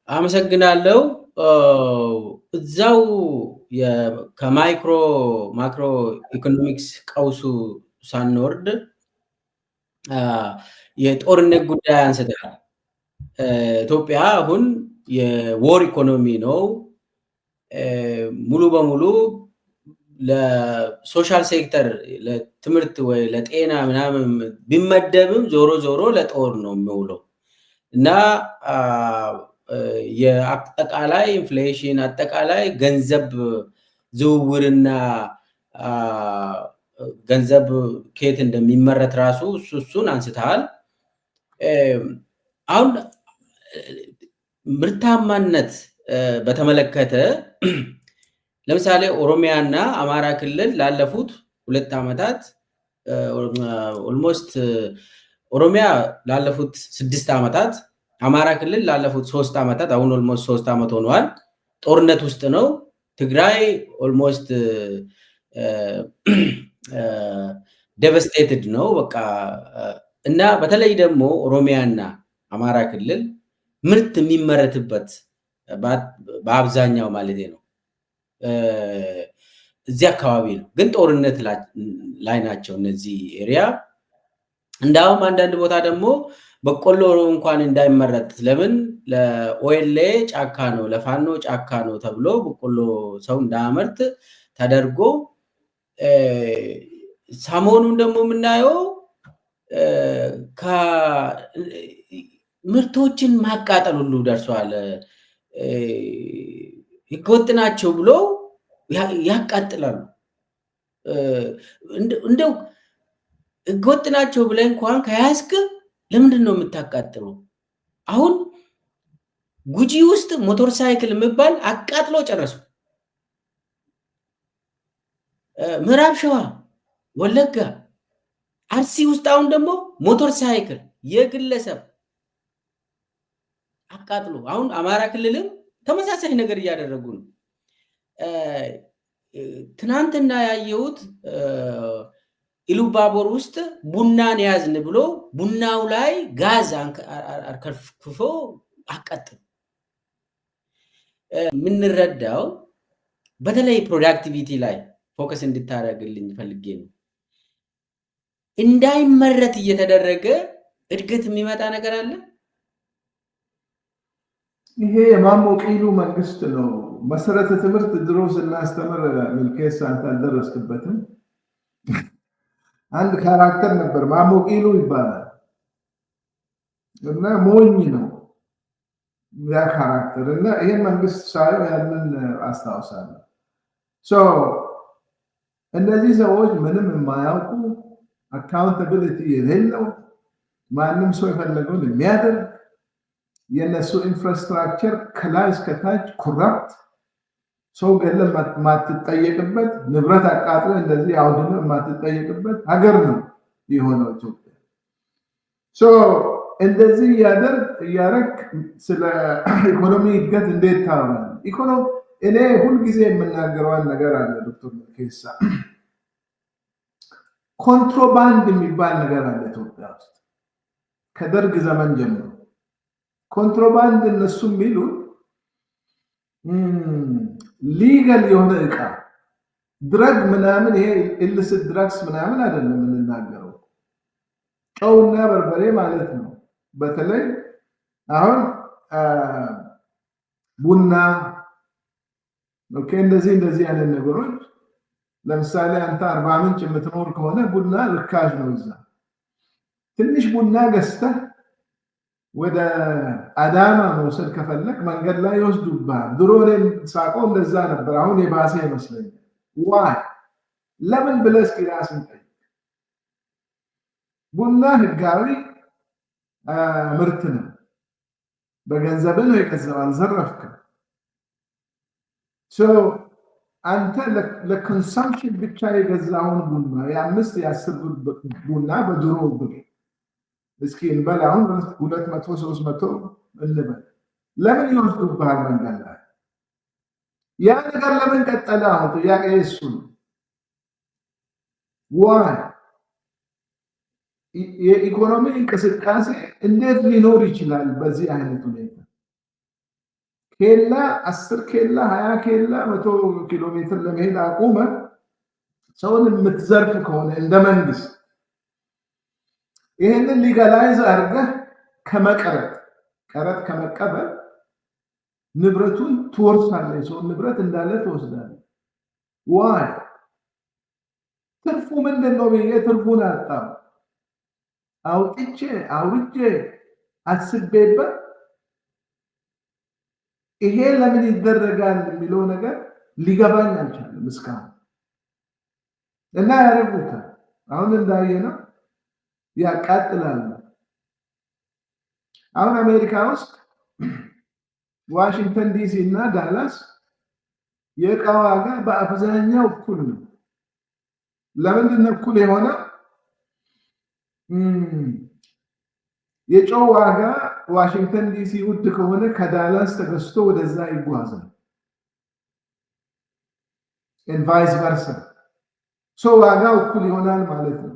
አመሰግናለሁ። እዛው ከማይክሮ ማክሮ ኢኮኖሚክስ ቀውሱ ሳንወርድ የጦርነት ጉዳይ አንስተሃል። ኢትዮጵያ አሁን የዎር ኢኮኖሚ ነው። ሙሉ በሙሉ ለሶሻል ሴክተር ለትምህርት ወይ ለጤና ምናምን ቢመደብም ዞሮ ዞሮ ለጦር ነው የሚውለው እና የአጠቃላይ ኢንፍሌሽን አጠቃላይ ገንዘብ ዝውውርና ገንዘብ ከየት እንደሚመረት ራሱ እሱን አንስተሃል። አሁን ምርታማነት በተመለከተ ለምሳሌ ኦሮሚያና አማራ ክልል ላለፉት 2 ዓመታት ኦልሞስት ኦሮሚያ ላለፉት 6 ዓመታት አማራ ክልል ላለፉት 3 ዓመታት አሁን ኦልሞስት 3 ዓመት ሆኗል። ጦርነት ውስጥ ነው። ትግራይ ኦልሞስት ዴቨስቴትድ ነው በቃ እና በተለይ ደግሞ ኦሮሚያና አማራ ክልል ምርት የሚመረትበት በአብዛኛው ማለት ነው እዚህ አካባቢ ነው፣ ግን ጦርነት ላይ ናቸው እነዚህ ኤሪያ። እንዳውም አንዳንድ ቦታ ደግሞ በቆሎ እንኳን እንዳይመረት ለምን ለኦኤልኤ ጫካ ነው ለፋኖ ጫካ ነው ተብሎ በቆሎ ሰው እንዳያመርት ተደርጎ ሰሞኑን ደግሞ የምናየው ምርቶችን ማቃጠል ሁሉ ደርሷል። ህገወጥ ናቸው ብሎ ያቃጥላሉ። እንደው ህገወጥ ናቸው ብለህ እንኳን ከያዝክ ለምንድን ነው የምታቃጥለው? አሁን ጉጂ ውስጥ ሞተር ሳይክል የሚባል አቃጥሎ ጨረሱ። ምዕራብ ሸዋ፣ ወለጋ፣ አርሲ ውስጥ አሁን ደግሞ ሞተር ሳይክል የግለሰብ አቃጥሎ አሁን አማራ ክልልም ተመሳሳይ ነገር እያደረጉ ነው። ትናንትና ያየሁት ኢሉባቦር ውስጥ ቡናን ያዝን ብሎ ቡናው ላይ ጋዝ አርከፍክፎ አቃጥሉ። የምንረዳው በተለይ ፕሮዳክቲቪቲ ላይ ፎከስ እንድታደርግልኝ ፈልጌ ነው። እንዳይመረት እየተደረገ እድገት የሚመጣ ነገር አለ። ይሄ የማሞ ቂሉ መንግስት ነው። መሰረተ ትምህርት ድሮ ስናስተምር ሚልኬሳ አንተ አልደረስክበትም። አንድ ካራክተር ነበር ማሞ ቂሉ ይባላል እና ሞኝ ነው ያ ካራክተር እና ይሄን መንግስት ሳየው ያንን አስታውሳለሁ። እነዚህ ሰዎች ምንም የማያውቁ አካውንታቢሊቲ የሌለው ማንም ሰው የፈለገውን የሚያደርግ የነሱ ኢንፍራስትራክቸር ከላይ እስከታች ኮራፕት ሰው ገለ ማትጠየቅበት ንብረት አቃጥለ እንደዚህ አውድመ ማትጠየቅበት ሀገር ነው የሆነው ኢትዮጵያ። እንደዚህ እያደረግ ስለ ኢኮኖሚ እድገት እንዴት ታወራለህ? ኢኮኖሚ እኔ ሁልጊዜ የምናገረዋን ነገር አለ ዶክተር መልኬሳ፣ ኮንትሮባንድ የሚባል ነገር አለ ኢትዮጵያ ውስጥ ከደርግ ዘመን ጀምሮ። ኮንትሮባንድ እነሱ የሚሉት ሊጋል የሆነ እቃ ድረግ ምናምን፣ ይሄ ኢሊሲት ድረግስ ምናምን አይደለም የምንናገረው፣ ጨውና በርበሬ ማለት ነው። በተለይ አሁን ቡና ኦኬ፣ እንደዚህ አይነት ነገሮች ለምሳሌ አንተ አርባ ምንጭ የምትኖር ከሆነ ቡና ርካሽ ነው። እዛ ትንሽ ቡና ገዝተህ ወደ አዳማ መውሰድ ከፈለክ መንገድ ላይ ይወስዱብሃል። ድሮ እኔ ሳውቀው እንደዛ ነበር፣ አሁን የባሰ ይመስለኛል። ዋይ ለምን ብለህ እስኪ ራስህን ጠይቅ። ቡና ህጋዊ ምርት ነው። በገንዘብህ ነው የገዛው፣ አልዘረፍክም። አንተ ለኮንሰምፕሽን ብቻ የገዛውን ቡና የአምስት የአስር ብር ቡና በድሮ ብር እስኪ እንበል አሁን 200 300 እንበል፣ ለምን ይወስዱብሃል መንገድ ላይ? ያ ነገር ለምን ቀጠለ? አሁን ጥያቄ እሱ ነው። ዋይ የኢኮኖሚ እንቅስቃሴ እንዴት ሊኖር ይችላል በዚህ አይነት ሁኔታ? ኬላ 10 ኬላ 20 ኬላ 100 ኪሎ ሜትር ለመሄድ አቁመ ሰውን የምትዘርፍ ከሆነ እንደ መንግስት ይሄንን ሊጋላይዝ አድርገህ ቀረጥ ከመቀበል ንብረቱን ትወርሳለህ። የሰውን ንብረት እንዳለ ትወስዳለህ። ዋይ ትርፉ ምንድን ነው ብዬ ትርፉን አጣው። አውርቼ አስቤበት ይሄ ለምን ይደረጋል የሚለው ነገር ሊገባኝ አልቻለም እስካሁን። እና ያደርጉታል። አሁን እንዳየነው ያቃጥላሉ። አሁን አሜሪካ ውስጥ ዋሽንግተን ዲሲ እና ዳላስ የዕቃ ዋጋ በአብዛኛው እኩል ነው። ለምንድን ነው እኩል የሆነው? የጨው ዋጋ ዋሽንግተን ዲሲ ውድ ከሆነ ከዳላስ ተገዝቶ ወደዛ ይጓዛል። and vice versa so ዋጋው እኩል ይሆናል ማለት ነው።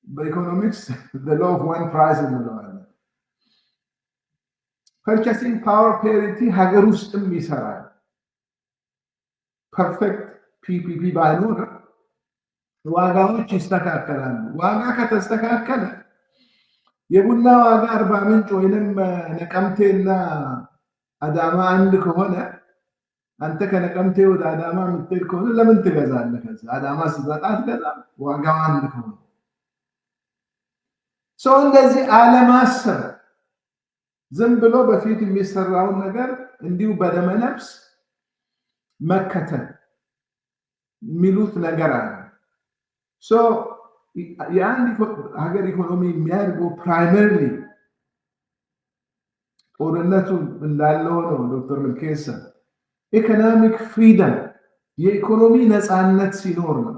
በኢኮኖሚክስ the law of one price እንለዋለን። purchasing power parity ሀገር ውስጥም ይሰራል። ፐርፌክት ፒፒፒ ባይኖር ዋጋዎች ይስተካከላሉ። ዋጋ ከተስተካከለ የቡና ዋጋ 40 ምንጭ ወይንም ነቀምቴና አዳማ አንድ ከሆነ አንተ ከነቀምቴ ወደ አዳማ የምትሄድ ከሆነ ለምን ትገዛለህ? ከዛ አዳማ ስትመጣ አትገዛም፣ ዋጋው አንድ ከሆነ። ሰው እንደዚህ አለማሰብ፣ ዝም ብሎ በፊት የሚሰራውን ነገር እንዲሁ በደመነፍስ መከተል የሚሉት ነገር አለ። የአንድ ሀገር ኢኮኖሚ የሚያድገው ፕራይመሪሊ ጦርነቱ እንዳለው ነው። ዶክተር ሚልኬሳ ኢኮኖሚክ ፍሪደም የኢኮኖሚ ነፃነት ሲኖር ነው።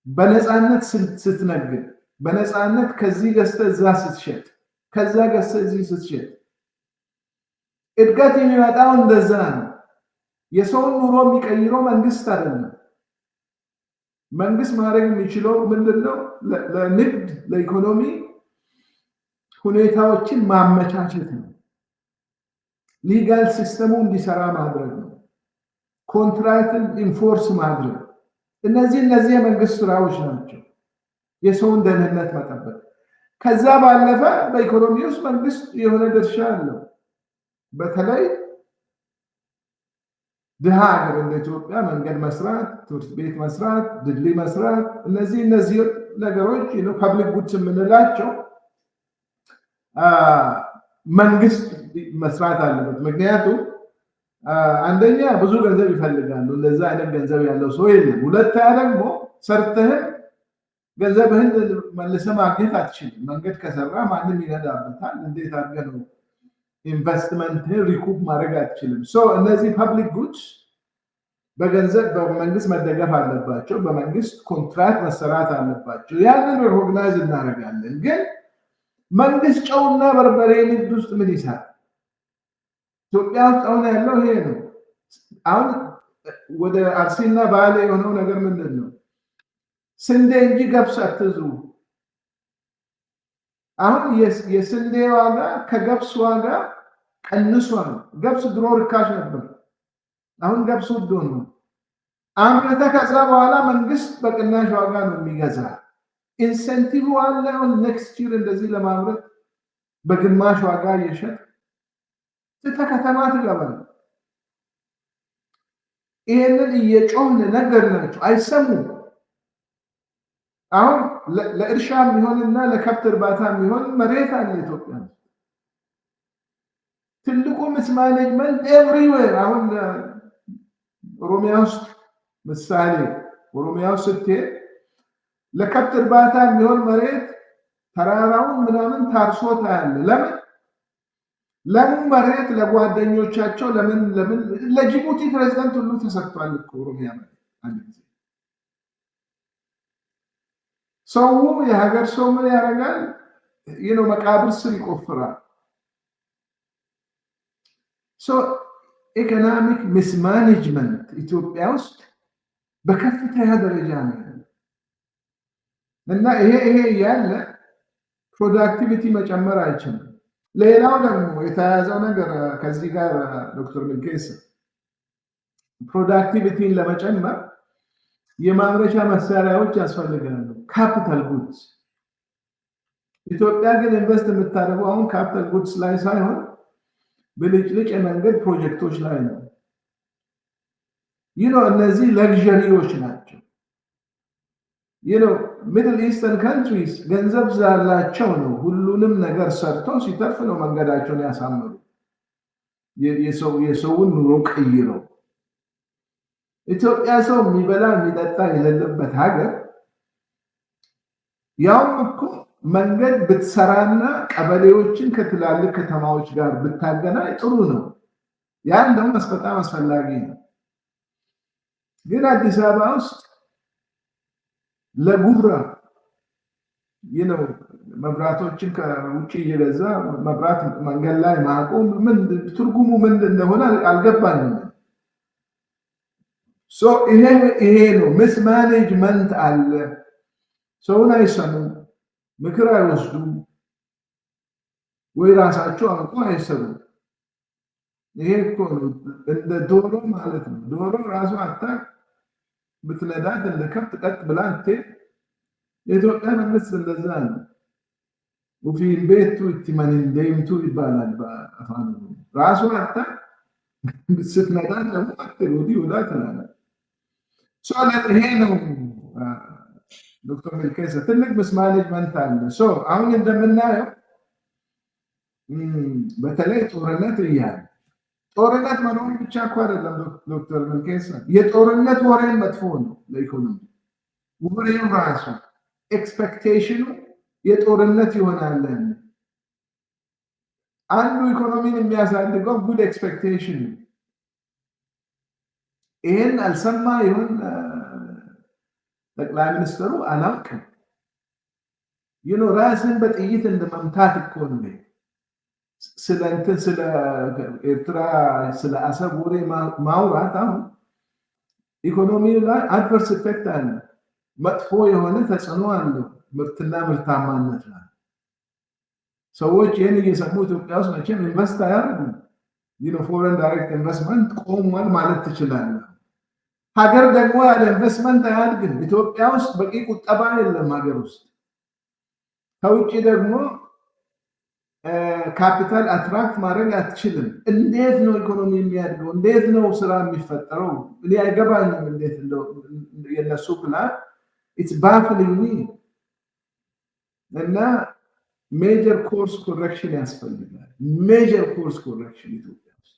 በነፃነት ስትነግድ፣ በነፃነት ከዚህ ገዝተህ እዛ ስትሸጥ፣ ከዛ ገዝተህ እዚህ ስትሸጥ፣ እድገት የሚመጣው እንደዛ ነው። የሰውን ኑሮ የሚቀይረው መንግስት አይደለም። መንግስት ማድረግ የሚችለው ምንድነው? ለንግድ ለኢኮኖሚ ሁኔታዎችን ማመቻቸት ነው። ሊጋል ሲስተሙ እንዲሰራ ማድረግ ነው። ኮንትራክትን ኢንፎርስ ማድረግ፣ እነዚህ የመንግስት ስራዎች ናቸው። የሰውን ደህንነት መጠበቅ። ከዛ ባለፈ በኢኮኖሚ ውስጥ መንግስት የሆነ ድርሻ አለው። በተለይ ድሃ ሀገር እንደ ኢትዮጵያ መንገድ መስራት፣ ትምህርት ቤት መስራት፣ ድልድይ መስራት፣ እነዚህ ነገሮች ፐብሊክ ጉድስ የምንላቸው መንግስት መስራት አለበት። ምክንያቱም አንደኛ ብዙ ገንዘብ ይፈልጋሉ። እንደዛ አይነት ገንዘብ ያለው ሰው የለም። ሁለተኛ ደግሞ ሰርተህም ገንዘብህን መልሰህ ማግኘት አትችልም። መንገድ ከሰራ ማንም ይነዳበታል። እንዴት አድርገህ ነው ኢንቨስትመንትህን ሪኩፕ ማድረግ አትችልም። እነዚህ ፐብሊክ ጉድስ በገንዘብ በመንግስት መደገፍ አለባቸው። በመንግስት ኮንትራክት መሰራት አለባቸው። ያንን ሪኮግናይዝ እናደርጋለን። ግን መንግስት ጨውና በርበሬ ንግድ ውስጥ ምን ይሰራል? ኢትዮጵያ ውስጥ አሁን ያለው ይሄ ነው። አሁን ወደ አርሲና ባሌ የሆነው ነገር ምንድን ነው? ስንዴ እንጂ ገብስ አትዙ። አሁን የስንዴ ዋጋ ከገብስ ዋጋ ቀንሷል። ገብስ ድሮ ርካሽ ነበር። አሁን ገብስ ውድ ነው። አምርተህ ከዛ በኋላ መንግስት በቅናሽ ዋጋ ነው የሚገዛ። ኢንሴንቲቭ አለ። አሁን ኔክስት ይር እንደዚህ ለማምረት በግማሽ ዋጋ እየሸጥ ከተማ ትገባለህ። ይሄንን እየጮህን ነገር ናቸው፣ አይሰሙም። አሁን ለእርሻ የሚሆንና ለከብት እርባታ የሚሆን መሬት አለ ኢትዮጵያ። ትልቁ ሚስማኔጅመንት ኤቭሪዌር። አሁን ኦሮሚያ ውስጥ ምሳሌ ኦሮሚያ ውስጥ ስትሄድ ለከብት እርባታ የሚሆን መሬት ተራራውን ምናምን ታርሶ ታያለህ። ለምን መሬት ለጓደኞቻቸው ለምን ለጅቡቲ ፕሬዝዳንት ሁሉ ተሰጥቷል እኮ ኦሮሚያ መሬት አንድ ጊዜ። ሰው የሀገር ሰው ምን ያደርጋል? መቃብር ስር ይቆፍራል። ኢኮኖሚክ ሚስማኔጅመንት ኢትዮጵያ ውስጥ በከፍተኛ ደረጃ ነው እና ይሄ ያለ ፕሮዳክቲቪቲ መጨመር አይችልም። ሌላው ደግሞ የተያዘው ነገር ከዚህ ጋር ዶክተር ሚልኬሳ ፕሮዳክቲቪቲን ለመጨመር የማምረቻ መሳሪያዎች ያስፈልጋሉ፣ ካፒታል ጉድስ። ኢትዮጵያ ግን ኢንቨስት የምታደርገው አሁን ካፒታል ጉድስ ላይ ሳይሆን ብልጭልጭ የመንገድ ፕሮጀክቶች ላይ ነው። እነዚህ ለግዠሪዎች ናቸው። ሚድል ኢስተርን ካንትሪስ ገንዘብ ስላላቸው ነው ሁሉንም ነገር ሰርተው ሲተርፍ ነው መንገዳቸውን ያሳምሩ፣ የሰውን ኑሮ ቀይረው። ኢትዮጵያ ሰው የሚበላ የሚጠጣ የሌለበት ሀገር ያውም እኮ መንገድ ብትሰራና ቀበሌዎችን ከትላልቅ ከተማዎች ጋር ብታገናኝ ጥሩ ነው። ያን ደግሞ በጣም አስፈላጊ ነው። ግን አዲስ አበባ ውስጥ ለጉራ መብራቶችን ከውጭ እየገዛ መብራት መንገድ ላይ ማቆም ትርጉሙ ምንድን እንደሆነ አልገባኝም። ይሄ ነው ሚስማኔጅመንት አለ። ሰውን አይሰሙም፣ ምክር አይወስዱም፣ ወይ ራሳቸው አውቆ አይሰሩም። ይሄ እኮ ነው እንደ ዶሮ ማለት ነው። ዶሮ ራሱ አታ ብትነዳት እንደ ከብት ቀጥ ብላ አትሄድ። የኢትዮጵያ መንግስት እንደዛ ነው። ወፊን ቤቱ ኢትመን እንደምቱ ይባላል በአፋን ራሱ አታ ስትነዳ ደግሞ አትሄድ ወዲህ ወዳ ትላለች። ይሄ ነው ዶክተር ሚልኬሳ ትልቅ ሚስማኔጅመንት አለ። አሁን እንደምናየው በተለይ ጦርነት እያለ ጦርነት መኖር ብቻ እኮ አይደለም ዶክተር ሚልኬሳ፣ የጦርነት ወሬን መጥፎ ነው ለኢኮኖሚ። ወሬው ራሱ ኤክስፔክቴሽኑ የጦርነት ይሆናል። አንዱ ኢኮኖሚን የሚያሳድገው ጉድ ኤክስፔክቴሽን። ይሄን አልሰማ ይሆን ጠቅላይ ሚኒስትሩ አላውቅም። ራስን በጥይት እንደመምታት እኮ ነው። ስለ ኤርትራ ስለ አሰብ ወሬ ማውራት አሁን ኢኮኖሚው ላይ አድቨርስ ኢፌክት አለ፣ መጥፎ የሆነ ተጽዕኖ አለው ምርትና ምርታማነት ላይ። ሰዎች ይህን እየሰሙ ኢትዮጵያ ውስጥ መቼም ኢንቨስት አያደርጉም። ፎሬን ዳይሬክት ኢንቨስትመንት ቆሟል ማለት ትችላለህ። ሀገር ደግሞ ያለ ኢንቨስትመንት አያድግም። ኢትዮጵያ ውስጥ በቂ ቁጠባ የለም ሀገር ውስጥ። ከውጭ ደግሞ ካፒታል አትራክት ማድረግ አትችልም። እንዴት ነው ኢኮኖሚ የሚያድገው? እንዴት ነው ስራ የሚፈጠረው? እኔ አይገባኝም እንዴት የነሱ ፕላን ኢትስ ባፍሊንግ ሚ። እና ሜጀር ኮርስ ኮሬክሽን ያስፈልጋል። ሜጀር ኮርስ ኮሬክሽን ኢትዮጵያ ውስጥ